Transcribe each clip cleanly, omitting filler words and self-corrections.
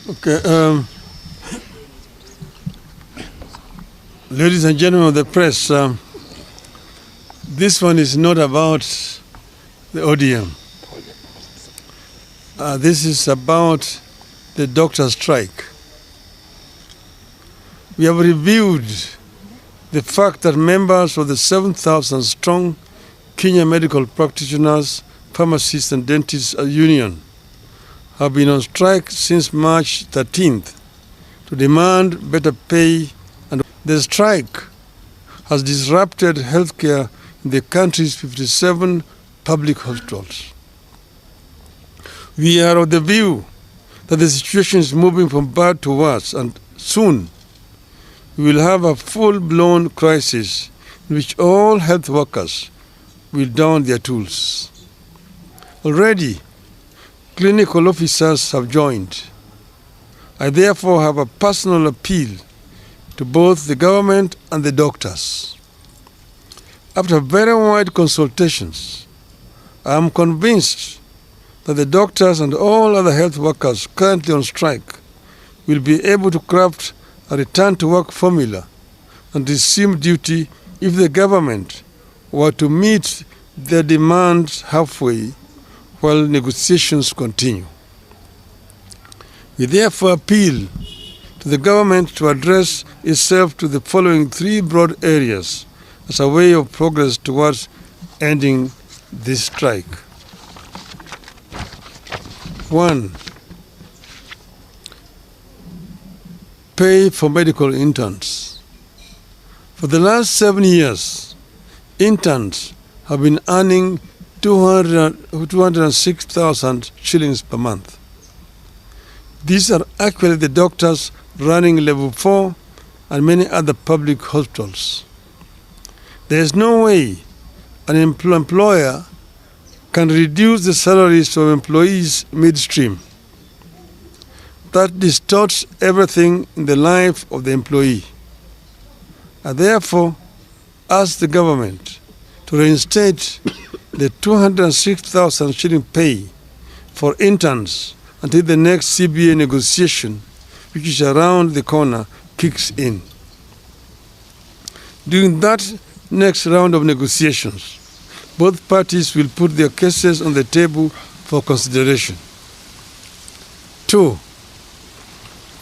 Okay. Ladies and gentlemen of the press, this one is not about the ODM. This is about the doctor strike. We have reviewed the fact that members of the 7,000-strong Kenya Medical Practitioners, Pharmacists and Dentists Union have been on strike since March 13th to demand better pay, and the strike has disrupted healthcare in the country's 57 public hospitals. We are of the view that the situation is moving from bad to worse, and soon we will have a full-blown crisis in which all health workers will don their tools. Already, clinical officers have joined. I therefore have a personal appeal to both the government and the doctors. After very wide consultations, I am convinced that the doctors and all other health workers currently on strike will be able to craft a return-to-work formula and resume duty if the government were to meet their demands halfway while negotiations continue. We therefore appeal to the government to address itself to the following three broad areas as a way of progress towards ending this strike. 1. Pay for medical interns. For the last 7 years, interns have been earning 206,000 shillings per month. These are actually the doctors running level 4 and many other public hospitals. There is no way an employer can reduce the salaries of employees midstream. That distorts everything in the life of the employee. I therefore ask the government to reinstate the 206,000 shilling pay for interns until the next CBA negotiation, which is around the corner, kicks in. During that next round of negotiations, both parties will put their cases on the table for consideration. 2.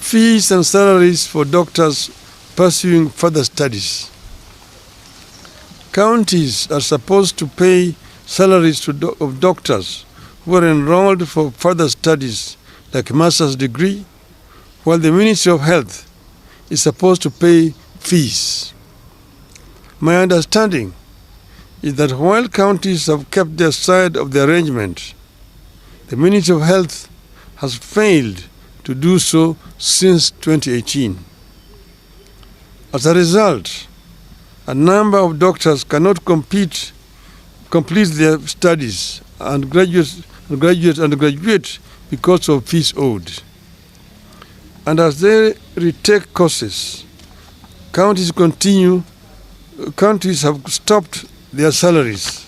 Fees and salaries for doctors pursuing further studies. Counties are supposed to pay salaries of doctors who are enrolled for further studies like a master's degree, while the Ministry of Health is supposed to pay fees. My understanding is that while counties have kept their side of the arrangement, the Ministry of Health has failed to do so since 2018. As a result, a number of doctors cannot complete their studies and graduate because of fees owed. And as they retake courses, counties have stopped their salaries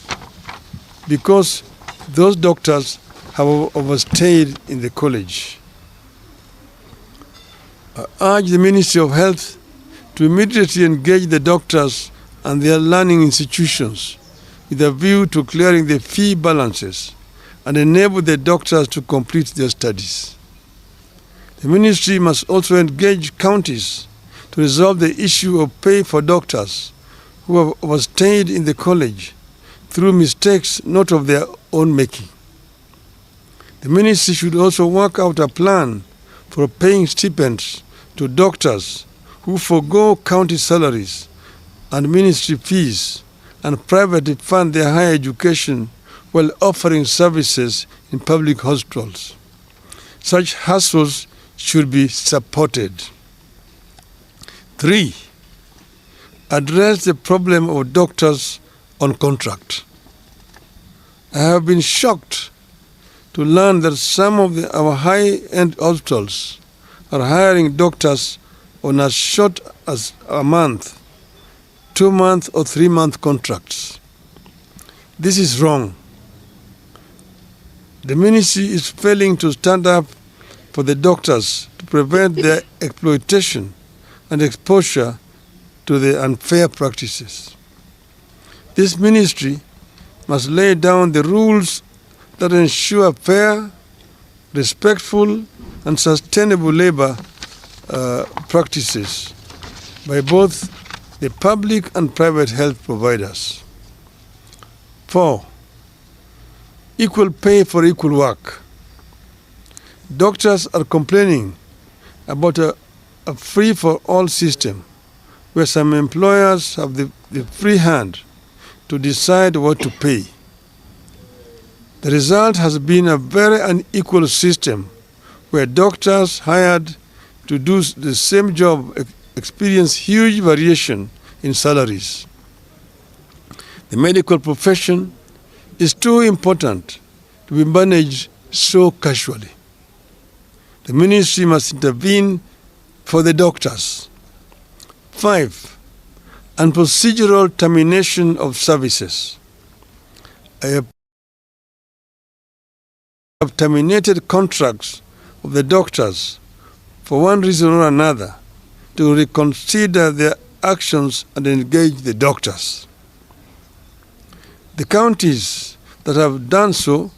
because those doctors have overstayed in the college. I urge the Ministry of Health to immediately engage the doctors and their learning institutions with a view to clearing the fee balances and enable the doctors to complete their studies. The ministry must also engage counties to resolve the issue of pay for doctors who have overstayed in the college through mistakes not of their own making. The ministry should also work out a plan for paying stipends to doctors who forego county salaries and ministry fees and privately fund their higher education while offering services in public hospitals. Such hustles should be supported. 3. Address the problem of doctors on contract. I have been shocked to learn that some of our high-end hospitals are hiring doctors on as short as a month, 2-month or 3-month contracts. This is wrong. The ministry is failing to stand up for the doctors to prevent their exploitation and exposure to the unfair practices. This ministry must lay down the rules that ensure fair, respectful, and sustainable labor practices by both the public and private health providers. 4. Equal pay for equal work. Doctors are complaining about a free-for-all system where some employers have the free hand to decide what to pay. The result has been a very unequal system where doctors hired to do the same job experience huge variation in salaries. The medical profession is too important to be managed so casually. The ministry must intervene for the doctors. 5. And procedural termination of services. I have terminated contracts of the doctors for one reason or another to reconsider their actions and engage the doctors. The counties that have done so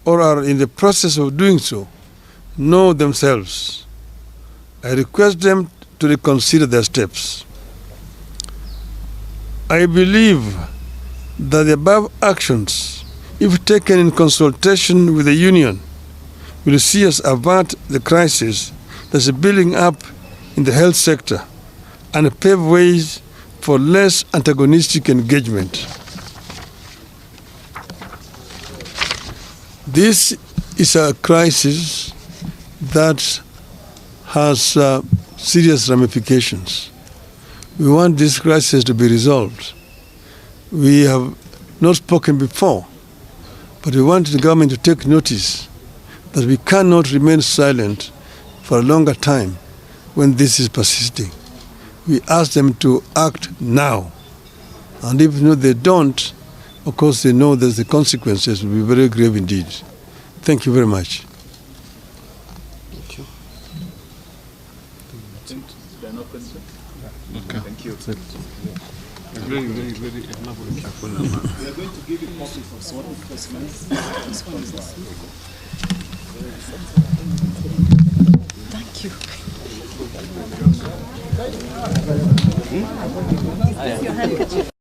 or are in the process of doing so know themselves. I request them to reconsider their steps. I believe that the above actions, if taken in consultation with the union, will see us avert the crisis that is building up in the health sector and pave ways for less antagonistic engagement. This is a crisis that has serious ramifications. We want this crisis to be resolved. We have not spoken before, but we want the government to take notice that we cannot remain silent for a longer time when this is persisting. We ask them to act now. And if they don't, of course they know that the consequences will be very grave indeed. Thank you very much. Thank you. There are no questions? Okay. Thank you. Very, very, very careful. We are going to give you copies of some responses. Thank you. Your handkerchief.